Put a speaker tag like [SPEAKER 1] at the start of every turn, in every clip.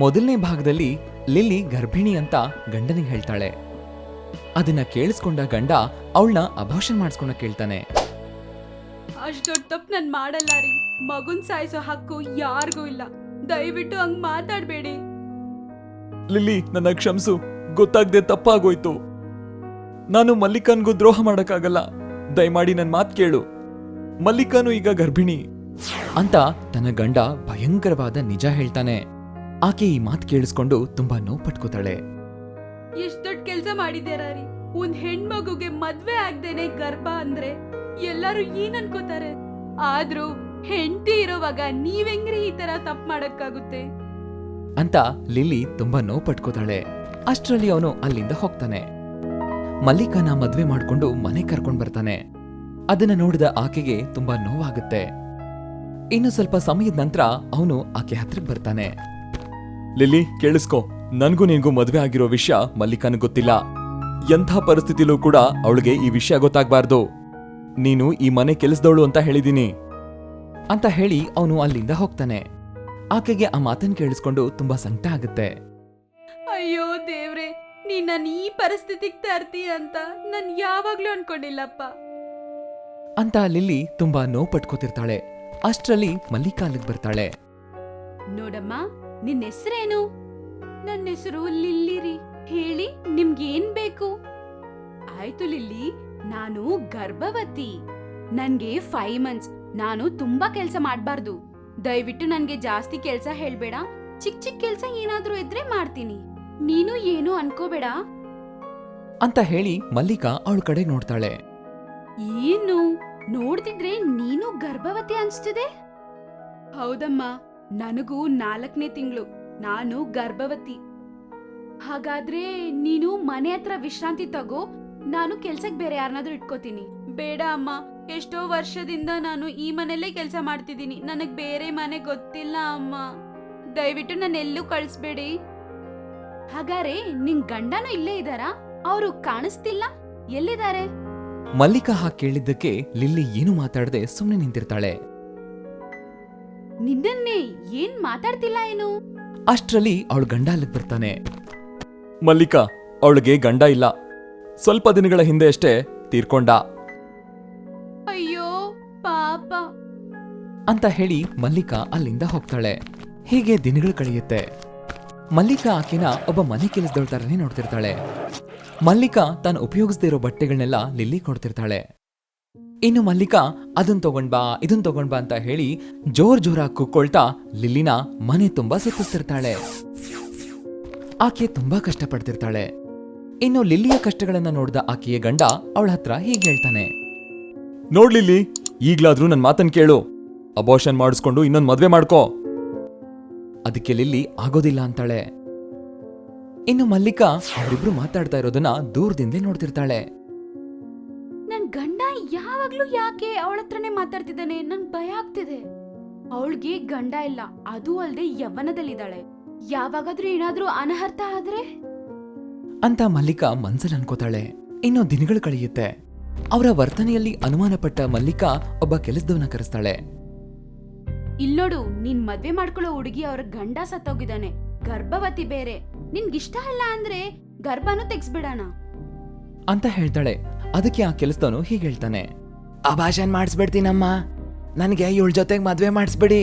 [SPEAKER 1] ಮೊದಲನೇ ಭಾಗದಲ್ಲಿ ಲಿಲ್ಲಿ ಗರ್ಭಿಣಿ ಅಂತ ಗಂಡನಿಗೆ ಹೇಳ್ತಾಳೆ. ಅದನ್ನ ಕೇಳಿಸ್ಕೊಂಡ ಗಂಡ ಅವಳನ್ನ ಅಭಾಷನ್ ಮಾಡಿಸ್ಕೊಂಡ ಕೇಳ್ತಾನೆ.
[SPEAKER 2] ಅಷ್ಟ್ ದೊಡ್ಡ ತಪ್ಪು ನಾನ್ ಮಾಡಲ್ಲ ರೀ. ಮಗುನ್ ಸಾಯಿಸೋ ಹಕ್ಕು ಯಾರಿಗೂ ಇಲ್ಲ. ದಯವಿಟ್ಟು ಹಂಗ್ ಮಾತಾಡ್ಬೇಡಿ.
[SPEAKER 1] ಲಿಲ್ಲಿ, ನನ್ನ ಕ್ಷಮಿಸು. ಗೊತ್ತಾಗ್ದೆ ತಪ್ಪಾಗೋಯ್ತು. ನಾನು ಮಲ್ಲಿಕಾನ್ಗೂ ದ್ರೋಹ ಮಾಡಕ್ಕಾಗಲ್ಲ. ದಯಮಾಡಿ ನನ್ ಮಾತ್ ಕೇಳು. ಮಲ್ಲಿಕಾನು ಈಗ ಗರ್ಭಿಣಿ ಅಂತ ತನ್ನ ಗಂಡ ಭಯಂಕರವಾದ ನಿಜ ಹೇಳ್ತಾನೆ. ಆಕೆ ಈ ಮಾತ್ ಕೇಳಿಸ್ಕೊಂಡು ತುಂಬಾ ನೋವು ಪಟ್ಕೋತಾಳೆ.
[SPEAKER 2] ಎಷ್ಟ್ ದೊಡ್ಡ ಕೆಲ್ಸ ಮಾಡಿದ್ಯಾರ ರೀ. ಒಂದ್ ಹೆಣ್ಮಗುಗೆ ಮದ್ವೆ ಆಗ್ದೇನೆ ಗರ್ಭ ಅಂದ್ರೆ ಎಲ್ಲರೂ ಏನ್ ಅನ್ಕೋತಾರೆ. ಆದ್ರೂ ಹೆಂಡತಿ ಇರೋವಾಗ ನೀವೆಂಗ್ರಿ ಈ ತರ ತಪ್ಪು ಮಾಡಕ್ಕಾಗುತ್ತೆ
[SPEAKER 1] ಅಂತ ಲಿಲ್ಲಿ ತುಂಬಾ ನೋವು ಪಟ್ಕೋತಾಳೆ. ಅಷ್ಟರಲ್ಲಿ ಅವನು ಅಲ್ಲಿಂದ ಹೋಗ್ತಾನೆ. ಮಲ್ಲಿಕಾನ ಮದ್ವೆ ಮಾಡ್ಕೊಂಡು ಮನೆ ಕರ್ಕೊಂಡ್ ಬರ್ತಾನೆ. ಅದನ್ನ ನೋಡಿದ ಆಕೆಗೆ ತುಂಬಾ ನೋವಾಗುತ್ತೆ. ಇನ್ನು ಸ್ವಲ್ಪ ಸಮಯದ ನಂತರ ಅವನು ಆಕೆ ಹತ್ರಕ್ ಬರ್ತಾನೆ. ಲಿಲ್ಲಿ, ಕೇಳಿಸ್ಕೊ. ನನ್ಗೂ ನಿನ್ಗೂ ಮದ್ವೆ ಆಗಿರೋ ವಿಷಯ ಮಲ್ಲಿಕಾನ ಗೊತ್ತಿಲ್ಲ. ಎಂಥ ಪರಿಸ್ಥಿತಿಲೂ ಕೂಡ ಅವಳಿಗೆ ಈ ವಿಷಯ ಗೊತ್ತಾಗ್ಬಾರ್ದು. ನೀನು ಈ ಮನೆ ಕೆಲಸದವಳು ಅಂತ ಹೇಳಿದೀನಿ ಅಂತ ಹೇಳಿ ಅವನು ಅಲ್ಲಿಂದ ಹೋಗ್ತಾನೆ. ಆಕೆಗೆ ಆ ಮಾತನ್ನ ಕೇಳಿಸ್ಕೊಂಡು ತುಂಬಾ ಸಂಕಟ ಆಗುತ್ತೆ.
[SPEAKER 2] ಅಯ್ಯೋ ದೇವ್ರೆ, ನೀನ್ ನನ್ ಈ ಪರಿಸ್ಥಿತಿಗೆ ತರ್ತೀಯ ಅಂತ ನಾನ್ ಯಾವಾಗ್ಲೂ ಅನ್ಕೊಂಡಿಲ್ಲಪ್ಪ
[SPEAKER 1] ಅಂತ ಲಿಲ್ಲಿ ತುಂಬಾ ನೋವು ಪಟ್ಕೋತಿರ್ತಾಳೆ. ಅಷ್ಟರಲ್ಲಿ ಮಲ್ಲಿಕಾ ಅಲ್ಲಿಗೆ ಬರ್ತಾಳೆ.
[SPEAKER 2] ನೋಡಮ್ಮ, ನಿನ್ ಹೆಸರೇನು? ನನ್ನ ಹೆಸರು ಲಿಲ್ಲಿ ರೀ. ಹೇಳಿ, ನಿಮ್ಗೇನ್ ಬೇಕು? ಆಯ್ತು ಲಿಲ್ಲಿ, ನಾನು ಗರ್ಭವತಿ. ನನ್ಗೆ 5 months. ನಾನು ತುಂಬಾ ಕೆಲ್ಸ ಮಾಡ್ಬಾರ್ದು. ದಯವಿಟ್ಟು ನನ್ಗೆ ಜಾಸ್ತಿ ಕೆಲ್ಸ ಹೇಳ್ಬೇಡ. ಚಿಕ್ಕ ಚಿಕ್ಕ ಕೆಲ್ಸ ಏನಾದ್ರೂ ಇದ್ರೆ ಮಾಡ್ತೀನಿ. ನೀನು ಏನು ಅನ್ಕೋಬೇಡ
[SPEAKER 1] ಅಂತ ಹೇಳಿ ಮಲ್ಲಿಕಾ ಅವಳ ಕಡೆ ನೋಡ್ತಾಳೆ.
[SPEAKER 2] ಏನು ನೋಡ್ತಿದ್ರೆ ನೀನು ಗರ್ಭವತಿ ಅನ್ಸ್ತಿದೆ? ಹೌದಮ್ಮ, ನನಗೂ 4ನೇ ತಿಂಗಳು. ನಾನು ಗರ್ಭವತಿ. ಹಾಗಾದ್ರೆ ನೀನು ಮನೆ ಹತ್ರ ವಿಶ್ರಾಂತಿ ತಗೋ. ನಾನು ಕೆಲ್ಸಕ್ ಬೇರೆ ಯಾರನ್ನಾದ್ರೂ ಇಟ್ಕೋತೀನಿ. ಬೇಡ ಅಮ್ಮ, ಎಷ್ಟೋ ವರ್ಷದಿಂದ ನಾನು ಈ ಮನೆಯಲ್ಲೇ ಕೆಲಸ ಮಾಡ್ತಿದ್ದೀನಿ. ನನಗ್ ಬೇರೆ ಮನೆ ಗೊತ್ತಿಲ್ಲ ಅಮ್ಮ. ದಯವಿಟ್ಟು ನನ್ನೆಲ್ಲೂ ಕಳಿಸ್ಬೇಡಿ. ಹಾಗಾದ್ರೆ ನಿನ್ ಗಂಡನೂ ಇಲ್ಲೇ ಇದ್ದಾರಾ? ಅವರು ಕಾಣಿಸ್ತಿಲ್ಲ, ಎಲ್ಲಿದ್ದಾರೆ?
[SPEAKER 1] ಮಲ್ಲಿಕಾ ಹಾಗೆ ಕೇಳಿದ್ದಕ್ಕೆ ಲಿಲ್ಲಿ ಏನು ಮಾತಾಡದೆ ಸುಮ್ಮನೆ ನಿಂತಿರ್ತಾಳೆ.
[SPEAKER 2] ನಿನ್ನನ್ನೇ ಏನ್ ಮಾತಾಡ್ತಿಲ್ಲ ಏನು?
[SPEAKER 1] ಅಷ್ಟರಲ್ಲಿ ಅವಳ ಗಂಡ ಅಲ್ಲಿಗೆ ಬರ್ತಾನೆ. ಮಲ್ಲಿಕಾ, ಅವಳಿಗೆ ಗಂಡ ಇಲ್ಲ. ಸ್ವಲ್ಪ ದಿನಗಳ ಹಿಂದೆ ಅಷ್ಟೇ ತೀರ್ಕೊಂಡ
[SPEAKER 2] ಅಯ್ಯೋ ಪಾಪ
[SPEAKER 1] ಅಂತ ಹೇಳಿ ಮಲ್ಲಿಕಾ ಅಲ್ಲಿಂದ ಹೋಗ್ತಾಳೆ. ಹೀಗೆ ದಿನಗಳು ಕಳೆಯುತ್ತೆ. ಮಲ್ಲಿಕಾ ಆಕೆನ ಒಬ್ಬ ಮನೆ ಕೆಲಸದವಳ ತರನೇ ನೋಡ್ತಿರ್ತಾಳೆ. ಮಲ್ಲಿಕಾ ತಾನು ಉಪಯೋಗಿಸದೇ ಇರೋ ಬಟ್ಟೆಗಳನ್ನೆಲ್ಲ ಲಿಲ್ಲಿ ಕೊಡ್ತಿರ್ತಾಳೆ. ಇನ್ನು ಮಲ್ಲಿಕಾ ಅದನ್ ತಗೊಂಡ್ಬಾ ಇದನ್ ತಗೊಂಡ್ಬಾ ಅಂತ ಹೇಳಿ ಜೋರಾಗಿ ಕುಕ್ಕೊಳ್ತಾ ಲಿಲ್ಲಿನ ಮನೆ ತುಂಬಾ ಸುತ್ತಿಸ್ತಿರ್ತಾಳೆ. ಆಕೆ ತುಂಬಾ ಕಷ್ಟಪಡ್ತಿರ್ತಾಳೆ. ಇನ್ನು ಲಿಲ್ಲಿಯ ಕಷ್ಟಗಳನ್ನ ನೋಡಿದ ಆಕೆಯ ಗಂಡ ಅವಳ ಹತ್ರ ಹೀಗೆ ಹೇಳ್ತಾನೆ. ನೋಡ್ಲಿಲ್ಲಿ, ಈಗ್ಲಾದ್ರೂ ನನ್ ಮಾತನ್ ಕೇಳು. ಅಬೋಷನ್ ಮಾಡಿಸ್ಕೊಂಡು ಇನ್ನೊಂದ್ ಮದ್ವೆ ಮಾಡ್ಕೋ. ಅದಕ್ಕೆ ಲಿಲ್ಲಿ ಆಗೋದಿಲ್ಲ ಅಂತಾಳೆ. ಇನ್ನು ಮಲ್ಲಿಕಾ ಅವರಿಬ್ರು ಮಾತಾಡ್ತಾ ಇರೋದನ್ನ ದೂರದಿಂದಲೇ ನೋಡ್ತಿರ್ತಾಳೆ.
[SPEAKER 2] ನನ್ ಗಂಡ ಯಾವಾಗ್ಲೂ ಯಾಕೆ ಅವಳ ಹತ್ರನೇ ಮಾತಾಡ್ತಿದ್ದಾನೆ? ನನ್ ಭಯ ಆಗ್ತಿದೆ. ಅವಳಿಗೆ ಗಂಡ ಇಲ್ಲ, ಅದು ಅಲ್ದೆ ಯವ್ವನದಲ್ಲಿದ್ದಾಳೆ. ಯಾವಾಗಾದ್ರೂ ಏನಾದ್ರೂ ಅನರ್ಥ ಆದ್ರೆ
[SPEAKER 1] ಅಂತ ಮಲ್ಲಿಕಾ ಮನ್ಸಲ್ಲಿ ಅನ್ಕೋತಾಳೆ. ಇನ್ನೂ ದಿನಗಳು ಕಳೆಯುತ್ತೆ. ಅವರ ವರ್ತನೆಯಲ್ಲಿ ಅನುಮಾನ ಪಟ್ಟ ಮಲ್ಲಿಕಾ ಒಬ್ಬ ಕೆಲಸದವನ ಕರೆಸ್ತಾಳೆ.
[SPEAKER 2] ಇಲ್ಲೋಡು, ನೀನ್ ಮದ್ವೆ ಮಾಡ್ಕೊಳ್ಳೋ ಹುಡುಗಿ ಅವ್ರ ಗಂಡ ಸತ್ತೋಗಿದ್ದಾನೆ, ಗರ್ಭವತಿ ಬೇರೆ. ನಿನ್ಗಿಷ್ಟ ಇಲ್ಲ ಅಂದ್ರೆ ಗರ್ಭನೂ ತೆಗ್ಸ್ಬಿಡೋಣ
[SPEAKER 1] ಅಂತ ಹೇಳ್ತಾಳೆ. ಅದಕ್ಕೆ ಆ ಕೆಲಸದವನು ಹೀಗೆ ಹೇಳ್ತಾನೆ. ಅಭಾಷನ್ ಮಾಡಿಸ್ಬಿಡ್ತೀನಮ್ಮ, ನನಗೆ ಇವಳ ಜೊತೆಗೆ ಮದ್ವೆ ಮಾಡಿಸ್ಬಿಡಿ.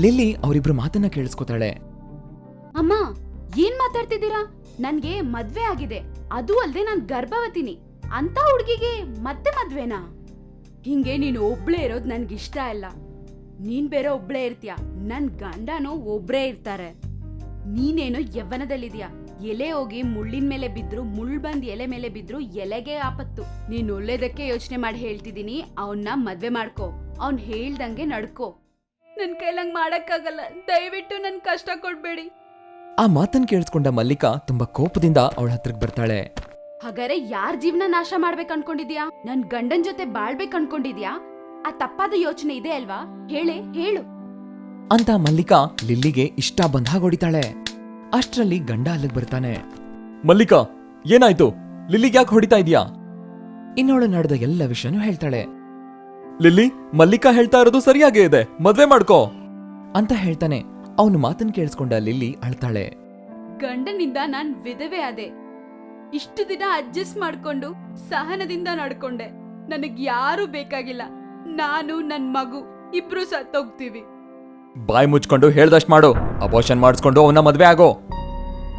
[SPEAKER 1] ಲಿಲ್ಲಿ ಅವರಿಬ್ರು ಮಾತನ್ನ ಕೇಳಿಸ್ಕೊತಾಳೆ.
[SPEAKER 2] ಅಮ್ಮ, ಏನ್ ಮಾತಾಡ್ತಿದ್ದೀರಾ? ನನ್ಗೆ ಮದ್ವೆ ಆಗಿದೆ, ಅದು ಅಲ್ದೆ ನಾನ್ ಗರ್ಭವತಿನಿ. ಅಂತ ಹುಡ್ಗಿಗೆ ಮತ್ತೆ ಮದ್ವೆನಾ? ಹಿಂಗೆ ನೀನು ಒಬ್ಳೇ ಇರೋದ್ ನನ್ಗಿಷ್ಟ ಇಲ್ಲ. ನೀನ್ ಬೇರೆ ಒಬ್ಳೇ ಇರ್ತೀಯ, ನನ್ ಗಂಡನೂ ಒಬ್ರೇ ಇರ್ತಾರೆ. ನೀನೇನೋ ಯವ್ವನದಲ್ಲಿದ್ಯಾ. ಎಲೆ ಹೋಗಿ ಮುಳ್ಳಿನ ಮೇಲೆ ಬಿದ್ರು, ಮುಳ್ ಬಂದ್ ಎಲೆ ಮೇಲೆ ಬಿದ್ರು ಎಲೆಗೆ ಆಪತ್ತು. ನೀನ್ ಒಳ್ಳೇದಕ್ಕೆ ಯೋಚನೆ ಮಾಡಿ ಹೇಳ್ತಿದೀನಿ. ಅವನ್ನ ಮದ್ವೆ ಮಾಡ್ಕೋ, ಅವ್ನ್ ಹೇಳ್ದಂಗೆ ನಡ್ಕೋ. ನನ್ ಕೈಲಂಗ್ ಮಾಡಕ್ಕಾಗಲ್ಲ. ದಯವಿಟ್ಟು ನನ್ ಕಷ್ಟ ಕೊಡ್ಬೇಡಿ.
[SPEAKER 1] ಆ ಮಾತನ್ನ ಕೇಳಿಸ್ಕೊಂಡ ಮಲ್ಲಿಕಾ ತುಂಬಾ ಕೋಪದಿಂದ ಅವಳ ಹತ್ರಕ್ ಬರ್ತಾಳೆ.
[SPEAKER 2] ಹಾಗಾದ್ರೆ ಯಾರ್ ಜೀವನ ನಾಶ ಮಾಡ್ಬೇಕು ಅನ್ಕೊಂಡಿದ್ಯಾ? ನನ್ ಗಂಡನ್ ಜೊತೆ ಬಾಳ್ಬೇಕು ಅನ್ಕೊಂಡಿದ್ಯಾ? ಆ ತಪ್ಪಾದ ಯೋಚನೆ ಇದೆ ಅಲ್ವಾ? ಹೇಳು
[SPEAKER 1] ಅಂತ ಮಲ್ಲಿಕಾ ಲಿಲ್ಲಿಗೆ ಇಷ್ಟ ಬಂದ ಹಾಗೆ ಹೊಡಿತಾಳೆ. ಅಷ್ಟರಲ್ಲಿ ಗಂಡ ಅಲ್ಲಿಗೆ ಬರ್ತಾನೆ. ಮಲ್ಲಿಕಾ, ಏನಾಯ್ತು? ಲಿಲ್ಲಿಗೆ ಯಾಕೆ ಹೊಡಿತಾ ಇದೀಯಾ? ಇನ್ನೋಳು ನಡೆದ ಎಲ್ಲ ವಿಷಯನೂ ಹೇಳ್ತಾಳೆ. ಲಿಲ್ಲಿ, ಮಲ್ಲಿಕಾ ಹೇಳ್ತಾ ಇರೋದು ಸರಿಯಾಗೇ ಇದೆ, ಮದ್ವೆ ಮಾಡ್ಕೋ ಅಂತ ಹೇಳ್ತಾನೆ. ಅವನ ಮಾತನ್ನ ಕೇಳಿಸ್ಕೊಂಡ ಲಿಲ್ಲಿ ಅಳ್ತಾಳೆ.
[SPEAKER 2] ಗಂಡನಿಂದ ನಾನ್ ವಿಧವೆ ಆದೆ. ಇಷ್ಟು ದಿನ ಅಡ್ಜಸ್ಟ್ ಮಾಡ್ಕೊಂಡು ಸಹನದಿಂದ ನಡ್ಕೊಂಡೆ. ನನಗ್ ಯಾರು ಬೇಕಾಗಿಲ್ಲ. ನಾನು ನನ್ ಮಗು ಇಬ್ರು ಸತ್ತೋಗ್ತೀವಿ.
[SPEAKER 1] ಬಾಯಿ ಮುಚ್ಕೊಂಡು ಹೇಳ್ದಷ್ಟ್ ಮಾಡು. ಅಬೋಷನ್ ಮಾಡಿಸ್ಕೊಂಡು ಅವನ ಮದ್ವೆ ಆಗೋ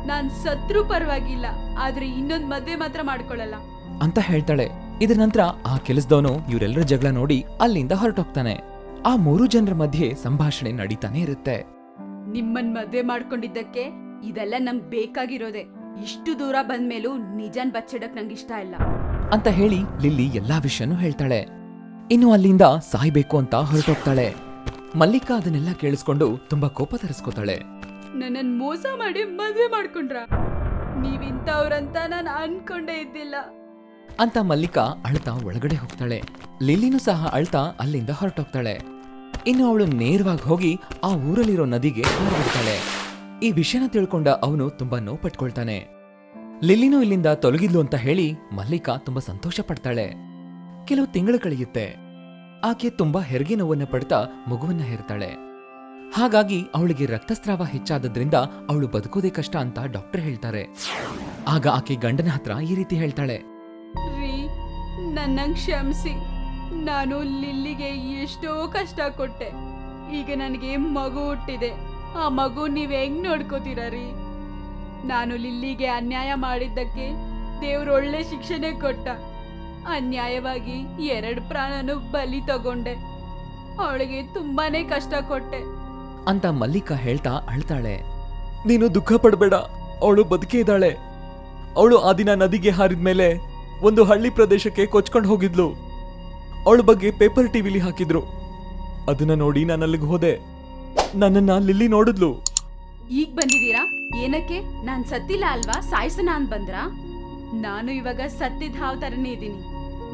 [SPEAKER 2] ನಾನ್ ಸತ್ರು ಪರವಾಗಿಲ್ಲ, ಆದ್ರೆ ಇನ್ನೊಂದ್ ಮದ್ವೆ ಮಾತ್ರ ಮಾಡ್ಕೊಳಲ್ಲ
[SPEAKER 1] ಅಂತ ಹೇಳ್ತಾಳೆ. ಇದ್ರ ನಂತರ ಆ ಕೆಲಸದವನು ಇವರೆಲ್ಲರ ಜಗಳ ನೋಡಿ ಅಲ್ಲಿಂದ ಹೊರಟೋಗ್ತಾನೆ. ಆ 3 ಜನರ ಮಧ್ಯೆ ಸಂಭಾಷಣೆ ನಡೀತಾನೆ ಇರುತ್ತೆ.
[SPEAKER 2] ನಿಮ್ಮನ್ ಮದ್ವೆ ಮಾಡ್ಕೊಂಡಿದ್ದಕ್ಕೆ ಇದೆಲ್ಲ ನಮ್ಗ್ ಬೇಕಾಗಿರೋದೆ. ಇಷ್ಟು ದೂರ ಬಂದ್ಮೇಲೂ ನಿಜನ್ ಬಚ್ಚಿಡಕ್ ನಂಗೆ ಇಷ್ಟ ಇಲ್ಲ
[SPEAKER 1] ಅಂತ ಹೇಳಿ ಲಿಲ್ಲಿ ಎಲ್ಲಾ ವಿಷಯನೂ ಹೇಳ್ತಾಳೆ. ಇನ್ನು ಅಲ್ಲಿಂದ ಸಾಯ್ಬೇಕು ಅಂತ ಹೊರಟೋಗ್ತಾಳೆ. ಮಲ್ಲಿಕಾ ಅದನ್ನೆಲ್ಲ ಕೇಳಿಸ್ಕೊಂಡು ತುಂಬಾ ಕೋಪ ತರಿಸ್ಕೋತಾಳೆ.
[SPEAKER 2] ನನ್ನನ್ ಮೋಸ ಮಾಡಿ ಮದ್ವೆ ಮಾಡ್ಕೊಂಡ್ರ? ನೀವಿಂತವ್ರಂತ ನಾನ್ ಅನ್ಕೊಂಡೇ ಇದ್ದಿಲ್ಲ
[SPEAKER 1] ಅಂತ ಮಲ್ಲಿಕಾ ಅಳ್ತಾ ಒಳಗಡೆ ಹೋಗ್ತಾಳೆ. ಲಿಲ್ಲಿನೂ ಸಹ ಅಳ್ತಾ ಅಲ್ಲಿಂದ ಹೊರಟೋಗ್ತಾಳೆ. ಇನ್ನು ಅವಳು ನೇರವಾಗಿ ಹೋಗಿ ಆ ಊರಲ್ಲಿರೋ ನದಿಗೆ ಹಾರಿಬಿಡ್ತಾಳೆ. ಈ ವಿಷಯನ ತಿಳ್ಕೊಂಡ ಅವನು ತುಂಬಾ ನೋವು ಪಟ್ಕೊಳ್ತಾನೆ. ಲಿಲ್ಲಿನೂ ಇಲ್ಲಿಂದ ತೊಲಗಿದ್ಲು ಅಂತ ಹೇಳಿ ಮಲ್ಲಿಕಾ ತುಂಬಾ ಸಂತೋಷ ಪಡ್ತಾಳೆ. ಕೆಲವು ತಿಂಗಳು ಕಳೆಯುತ್ತೆ. ಆಕೆ ತುಂಬಾ ಹೆರಿಗೆ ನೋವನ್ನ ಪಡ್ತಾ ಮಗುವನ್ನ ಹೇರ್ತಾಳೆ. ಹಾಗಾಗಿ ಅವಳಿಗೆ ರಕ್ತಸ್ರಾವ ಹೆಚ್ಚಾದದ್ರಿಂದ ಅವಳು ಬದುಕೋದೇ ಕಷ್ಟ ಅಂತ ಡಾಕ್ಟರ್ ಹೇಳ್ತಾರೆ. ಆಗ ಆಕೆ ಗಂಡನ ಹತ್ರ ಈ ರೀತಿ ಹೇಳ್ತಾಳೆ.
[SPEAKER 2] ರೀ, ನನ್ನಂಗ್ ಕ್ಷಮಿಸಿ. ನಾನು ಲಿಲ್ಲಿಗೆ ಎಷ್ಟೋ ಕಷ್ಟ ಕೊಟ್ಟೆ. ಈಗ ನನಗೆ ಮಗು ಹುಟ್ಟಿದೆ. ಆ ಮಗು ನೀವ್ ಹೆಂಗ್ ನೋಡ್ಕೋತೀರ ರೀ? ನಾನು ಲಿಲ್ಲಿಗೆ ಅನ್ಯಾಯ ಮಾಡಿದ್ದಕ್ಕೆ ದೇವ್ರು ಒಳ್ಳೆ ಶಿಕ್ಷೆನೆ ಕೊಟ್ಟ. ಅನ್ಯಾಯವಾಗಿ 2 ಪ್ರಾಣನು ಬಲಿ ತಗೊಂಡೆ. ಅವಳಿಗೆ ತುಂಬಾನೇ ಕಷ್ಟ ಕೊಟ್ಟೆ
[SPEAKER 1] ಅಂತ ಮಲ್ಲಿಕಾ ಹೇಳ್ತಾ ಅಳ್ತಾಳೆ. ನೀನು ದುಃಖ ಪಡಬೇಡ, ಅವಳು ಬದುಕೇ ಇದ್ದಾಳೆ. ಅವಳು ಆ ದಿನ ನದಿಗೆ ಹಾರಿದ್ಮೇಲೆ ಒಂದು ಹಳ್ಳಿ ಪ್ರದೇಶಕ್ಕೆ ಕೊಚ್ಕೊಂಡು ಹೋಗಿದ್ಲು. ಅವಳ ಬಗ್ಗೆ ಪೇಪರ್ ಟಿವಿಲಿ ಹಾಕಿದ್ರು. ಅದನ್ನ ನೋಡಿ ನಾನು ಅಲ್ಲಿಗೆ ಹೋದೆ. ನನ್ನನ್ನ ಲಿಲ್ಲಿ ನೋಡಿದ್ಲು.
[SPEAKER 2] ಈಗ ಬಂದಿದ್ದೀರಾ? ಏನಕ್ಕೆ? ನಾನ್ ಸತ್ತಿಲ್ಲ ಅಲ್ವಾ? ಸಾಯ್ಸನ ಅಂತ ಬಂದ್ರ? ನಾನು ಇವಾಗ ಸತ್ತಿದ ಹಾವ್ ತರನೇ ಇದ್ದೀನಿ.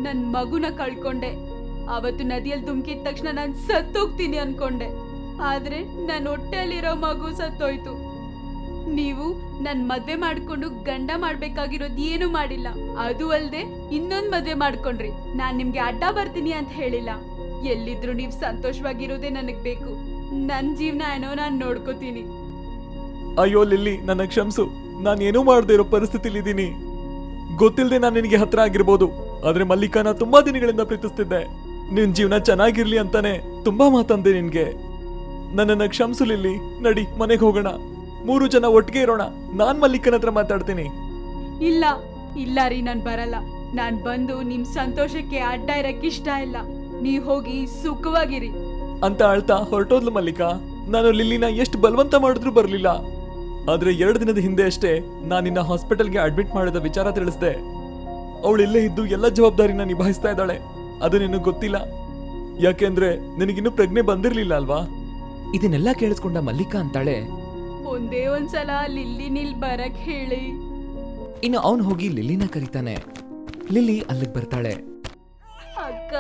[SPEAKER 2] ನನ್ ಮಗುನ ಕಳ್ಕೊಂಡೆ. ಅವತ್ತು ನದಿಯಲ್ಲಿ ಧುಮ್ಕಿದ ತಕ್ಷಣ ನಾನ್ ಸತ್ತೋಗ್ತೀನಿ ಅನ್ಕೊಂಡೆ. ಆದ್ರೆ ನನ್ ಹೊಟ್ಟೆಯಲ್ಲಿರೋ ಮಗು ಸತ್ತೋಯ್ತು. ನೀವು ನನ್ ಮದ್ವೆ ಮಾಡ್ಕೊಂಡು ಗಂಡ ಮಾಡ್ಬೇಕಾಗಿರೋದ್ ಏನು ಮಾಡಿಲ್ಲ. ಅದು ಅಲ್ದೆ ಇನ್ನೊಂದ್ ಮದ್ವೆ ಮಾಡ್ಕೊಂಡ್ರಿ. ನಾನ್ ನಿಮ್ಗೆ ಅಡ್ಡ ಬರ್ತೀನಿ ಅಂತ ಹೇಳಿಲ್ಲ. ಎಲ್ಲಿದ್ರು ನೀವ್ ಸಂತೋಷವಾಗಿರೋದೇ ನನಗ್ ಬೇಕು. ನನ್ ಜೀವನ ಏನೋ ನಾನ್ ನೋಡ್ಕೋತೀನಿ.
[SPEAKER 1] ಅಯ್ಯೋ ಲಿಲ್ಲಿ, ನನ್ನ ಕ್ಷಮಿಸು. ನಾನೇನೂ ಮಾಡದೇ ಇರೋ ಪರಿಸ್ಥಿತಿಲಿದ್ದೀನಿ. ಗೊತ್ತಿಲ್ಲದೆ ನಾನು ನಿನಗೆ ಹತ್ರ ಆಗಿರ್ಬೋದು, ಆದ್ರೆ ಮಲ್ಲಿಕಾನ ತುಂಬಾ ದಿನಗಳಿಂದ ಪ್ರೀತಿಸ್ತಿದ್ದೆ. ನಿನ್ ಜೀವನ ಚೆನ್ನಾಗಿರ್ಲಿ ಅಂತಾನೆ ತುಂಬಾ ಮಾತಂದೆ ನಿನ್ಗೆ. ನನ್ನನ್ನ ಕ್ಷಮಿಸು ಲಿಲ್ಲಿ. ನಡಿ ಮನೆಗೆ ಹೋಗೋಣ. 3 ಜನ ಒಟ್ಟಿಗೆ ಇರೋಣ. ನಾನ್ ಮಲ್ಲಿಕನ ಹತ್ರ ಮಾತಾಡ್ತೀನಿ.
[SPEAKER 2] ಇಲ್ಲ ಇಲ್ಲ ರೀ, ನಾನ್ ಬರಲ್ಲ. ನಾನ್ ಬಂದು ನಿಮ್ ಸಂತೋಷಕ್ಕೆ ಅಡ್ಡ ಇರಕ್ ಇಷ್ಟ ಇಲ್ಲ. ನೀವ್ ಹೋಗಿ ಸುಖವಾಗಿರಿ
[SPEAKER 1] ಅಂತ ಅಳ್ತಾ ಹೊರಟೋದ್ಲು ಮಲ್ಲಿಕಾ. ನಾನು ಲಿಲ್ಲಿನ ಎಷ್ಟು ಬಲವಂತ ಮಾಡಿದ್ರು ಬರ್ಲಿಲ್ಲ. ಆದ್ರೆ 2 ದಿನದ ಹಿಂದೆ ಅಷ್ಟೇ ನಾನಿನ್ನ ಹಾಸ್ಪಿಟಲ್ಗೆ ಅಡ್ಮಿಟ್ ಮಾಡಿದ ವಿಚಾರ ತಿಳಿಸ್ದೆ. ಅವಳು ಇಲ್ಲೇ ಇದ್ದು ಎಲ್ಲ ಜವಾಬ್ದಾರಿನ ನಿಭಾಯಿಸ್ತಾ ಇದ್ದಾಳೆ. ಅದು ನಿನಗೆ ಗೊತ್ತಿಲ್ಲ, ಯಾಕೆಂದ್ರೆ ನಿನಗಿನ್ನೂ ಪ್ರಜ್ಞೆ ಬಂದಿರ್ಲಿಲ್ಲ ಅಲ್ವಾ? ಇದನ್ನೆಲ್ಲ ಕೇಳಿಸ್ಕೊಂಡ ಮಲ್ಲಿಕಾ ಅಂತಾಳೆ,
[SPEAKER 2] ಒಂದೇ ಒಂದ್ಸಲ ಲಿಲ್ಲಿ ನಿಲ್ ಬರಕ್ ಹೇಳಿ.
[SPEAKER 1] ಇನ್ನು ಅವನು ಹೋಗಿ ಲಿಲ್ಲಿನ ಕರೀತಾನೆ. ಲಿಲ್ಲಿ ಅಲ್ಲಿಗೆ ಬರ್ತಾಳೆ.
[SPEAKER 2] ಅಕ್ಕ,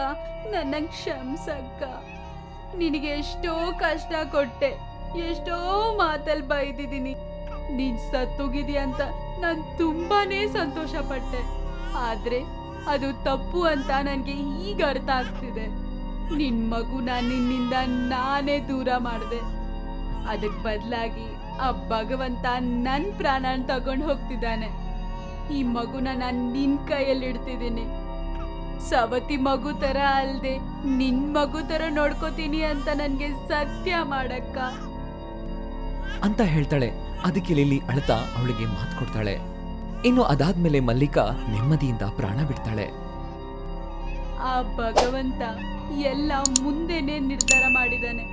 [SPEAKER 2] ನನ್ನ ಕ್ಷಮ್ಸಕ್ಕ. ನಿನಗೆ ಎಷ್ಟೋ ಕಷ್ಟ ಕೊಟ್ಟೆ, ಎಷ್ಟೋ ಮಾತಲ್ ಬೈದಿದ್ದೀನಿ. ನೀನ್ ಸತ್ತೋಗಿದ್ಯಾ ಅಂತ ನಾನ್ ತುಂಬಾನೇ ಸಂತೋಷ ಪಟ್ಟೆ. ಆದ್ರೆ ಅದು ತಪ್ಪು ಅಂತ ನನ್ಗೆ ಈಗ ಅರ್ಥ ಆಗ್ತಿದೆ. ನಿನ್ ಮಗುನ ನಿನ್ನಿಂದ ನಾನೇ ದೂರ ಮಾಡಿದೆ. ಅದಕ್ ಬದಲಾಗಿ ಆ ಭಗವಂತ ನನ್ ಪ್ರಾಣನ ತಗೊಂಡ್ ಹೋಗ್ತಿದ್ದಾನೆ. ಈ ಮಗುನ ನಾನ್ ನಿನ್ ಕೈಯಲ್ಲಿ ಇಡ್ತಿದ್ದೀನಿ. ಸವತಿ ಮಗು ತರ ಅಲ್ದೆ ನಿನ್ ಮಗು ತರ ನೋಡ್ಕೋತೀನಿ ಅಂತ ನನ್ಗೆ ಸತ್ಯ ಮಾಡಕ್ಕ
[SPEAKER 1] ಅಂತ ಹೇಳ್ತಾಳೆ. ಅದಕ್ಕೆ ಲಿಲ್ಲಿ ಅಳ್ತಾ ಅವಳಿಗೆ ಮಾತು ಕೊಡ್ತಾಳೆ. ಇನ್ನು ಅದಾದ್ಮೇಲೆ ಮಲ್ಲಿಕಾ ನೆಮ್ಮದಿಯಿಂದ ಪ್ರಾಣ ಬಿಡ್ತಾಳೆ.
[SPEAKER 2] ಆ ಭಗವಂತ ಎಲ್ಲ ಮುಂದೆನೆ ನಿರ್ಧಾರ ಮಾಡಿದಾನೆ.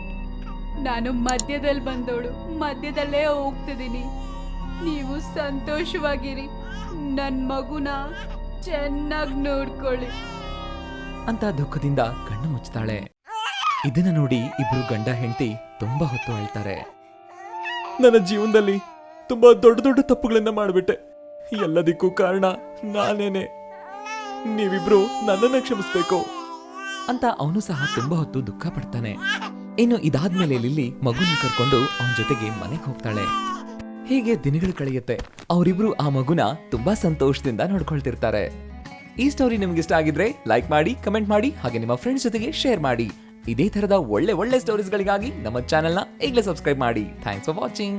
[SPEAKER 2] ನಾನು ಮಧ್ಯದಲ್ಲಿ ಬಂದವಳು, ಮಧ್ಯದಲ್ಲೇ ಹೋಗ್ತಿದ್ದೀನಿ. ನೀವು ಸಂತೋಷವಾಗಿರಿ, ನನ್ ಮಗುನ ಚೆನ್ನಾಗಿ ನೋಡ್ಕೊಳ್ಳಿ
[SPEAKER 1] ಅಂತ ದುಃಖದಿಂದ ಕಣ್ಣು ಮುಚ್ತಾಳೆ. ಇದನ್ನ ನೋಡಿ ಇಬ್ರು ಗಂಡ ಹೆಂಡತಿ ತುಂಬಾ ಹೊತ್ತು ಅಳ್ತಾರೆ. ನನ್ನ ಜೀವನದಲ್ಲಿ ತುಂಬಾ ದೊಡ್ಡ ದೊಡ್ಡ ತಪ್ಪುಗಳನ್ನ ಮಾಡ್ಬಿಟ್ಟೆ. ಎಲ್ಲದಕ್ಕೂ ಕಾರಣ ನಾನೇನೆ. ನೀವಿಬ್ರು ನನ್ನನ್ನ ಕ್ಷಮಿಸ್ಬೇಕು ಅಂತ ಅವನು ಸಹ ತುಂಬಾ ಹೊತ್ತು ದುಃಖ ಪಡ್ತಾನೆ. ಇನ್ನು ಇದಾದ್ಮೇಲೆ ಲಿಲ್ಲಿ ಮಗುನ ಕರ್ಕೊಂಡು ಅವನ ಜೊತೆಗೆ ಮನೆಗೆ ಹೋಗ್ತಾಳೆ. ಹೀಗೆ ದಿನಗಳು ಕಳೆಯುತ್ತೆ. ಅವರಿಬ್ರು ಆ ಮಗುನ ತುಂಬಾ ಸಂತೋಷದಿಂದ ನೋಡ್ಕೊಳ್ತಿರ್ತಾರೆ. ಈ ಸ್ಟೋರಿ ನಿಮ್ಗೆ ಇಷ್ಟ ಆಗಿದ್ರೆ ಲೈಕ್ ಮಾಡಿ, ಕಮೆಂಟ್ ಮಾಡಿ, ಹಾಗೆ ನಿಮ್ಮ ಫ್ರೆಂಡ್ಸ್ ಜೊತೆಗೆ ಶೇರ್ ಮಾಡಿ. ಇದೇ ತರದ ಒಳ್ಳೆ ಒಳ್ಳೆ ಸ್ಟೋರೀಸ್ಗಳಿಗಾಗಿ ನಮ್ಮ ಚಾನೆಲ್ನ ಈಗಲೇ ಸಬ್ಸ್ಕ್ರೈಬ್ ಮಾಡಿ. Thanks for watching.